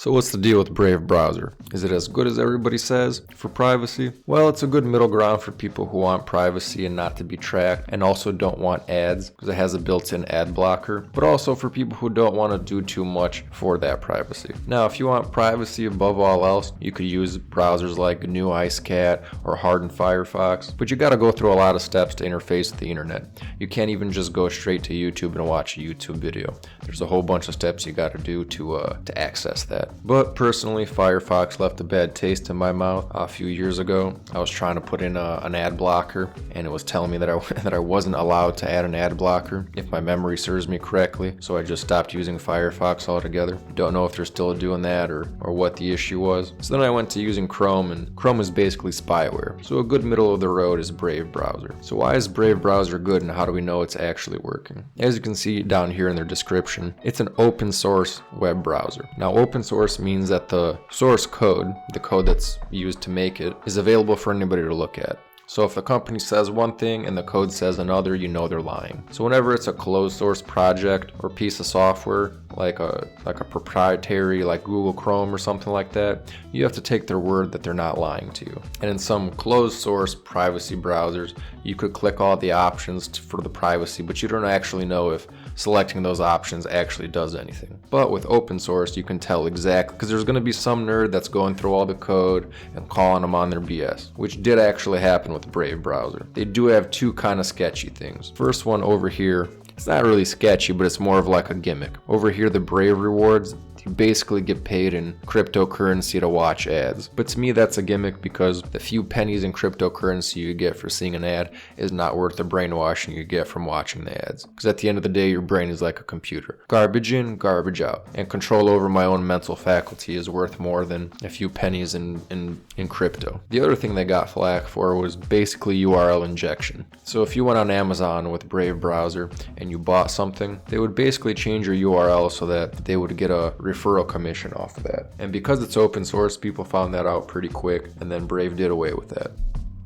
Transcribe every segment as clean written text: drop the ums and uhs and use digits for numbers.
So what's the deal with Brave browser? Is it as good as everybody says for privacy? Well, it's a good middle ground for people who want privacy and not to be tracked and also don't want ads because it has a built-in ad blocker, but also for people who don't want to do too much for that privacy. Now, if you want privacy above all else, you could use browsers like GNU IceCat or Hardened Firefox, but you got to go through a lot of steps to interface with the internet. You can't even just go straight to YouTube and watch a YouTube video. There's a whole bunch of steps you got to do to access that. But personally, Firefox left a bad taste in my mouth a few years ago. I was trying to put in an ad blocker, and it was telling me that I wasn't allowed to add an ad blocker, if my memory serves me correctly. So I just stopped using Firefox altogether. Don't know if they're still doing that or what the issue was. So then I went to using Chrome, and Chrome is basically spyware. So a good middle of the road is Brave browser. So why is Brave browser good, and how do we know it's actually working? As you can see down here in their description, it's an open source web browser. Now, open source means that the source code, the code that's used to make it, is available for anybody to look at. So if the company says one thing and the code says another, you know they're lying. So whenever it's a closed source project or piece of software, like a proprietary like Google Chrome or something like that, you have to take their word that they're not lying to you. And in some closed source privacy browsers, you could click all the options for the privacy, but you don't actually know if selecting those options actually does anything. But with open source, you can tell exactly, because there's going to be some nerd that's going through all the code and calling them on their BS, which did actually happen with Brave browser. They do have two kind of sketchy things. First one over here, it's not really sketchy, but it's more of like a gimmick. Over here, the Brave rewards, you basically get paid in cryptocurrency to watch ads. But to me, that's a gimmick because the few pennies in cryptocurrency you get for seeing an ad is not worth the brainwashing you get from watching the ads. Because at the end of the day, your brain is like a computer. Garbage in, garbage out. And control over my own mental faculty is worth more than a few pennies in crypto. The other thing they got flack for was basically URL injection. So if you went on Amazon with Brave browser and you bought something, they would basically change your URL so that they would get a referral commission off of that. And because it's open source, people found that out pretty quick, and then Brave did away with that.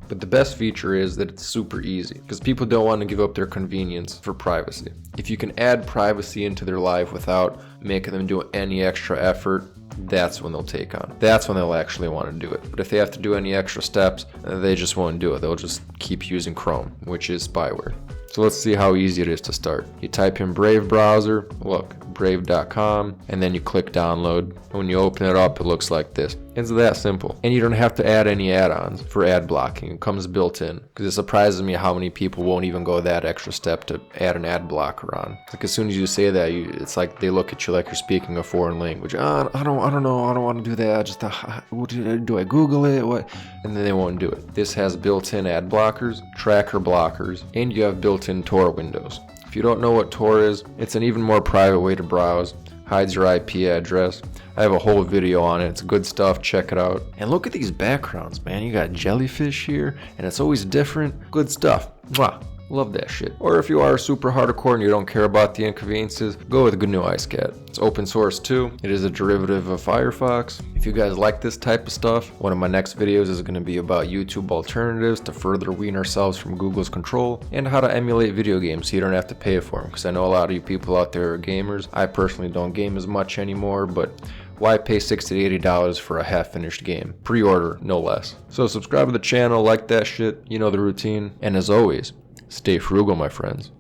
But the best feature is that it's super easy because people don't want to give up their convenience for privacy. If you can add privacy into their life without making them do any extra effort, that's when they'll take on. That's when they'll actually want to do it. But if they have to do any extra steps, they just won't do it. They'll just keep using Chrome, which is spyware. So let's see how easy it is to start. You type in Brave browser, look, brave.com, and then you click download. When you open it up, it looks like this. It's that simple. And you don't have to add any add-ons for ad blocking. It comes built in. Because it surprises me how many people won't even go that extra step to add an ad blocker on. Like as soon as you say that, it's like they look at you like you're speaking a foreign language. I don't know, I don't want to do that. Just do I Google it? What? And then they won't do it. This has built-in ad blockers, tracker blockers, and you have built-in Tor windows. If you don't know what Tor is, it's an even more private way to browse. Hides your IP address. I have a whole video on it. It's good stuff. Check it out. And look at these backgrounds, man. You got jellyfish here, and it's always different. Good stuff. Mwah. Love that shit. Or if you are super hardcore and you don't care about the inconveniences, go with GNU IceCat. It's open source too. It is a derivative of Firefox. If you guys like this type of stuff, one of my next videos is going to be about YouTube alternatives to further wean ourselves from Google's control and how to emulate video games so you don't have to pay for them. Because I know a lot of you people out there are gamers. I personally don't game as much anymore, but why pay $60 to $80 for a half-finished game? Pre-order, no less. So subscribe to the channel, like that shit, you know the routine, and as always, stay frugal, my friends.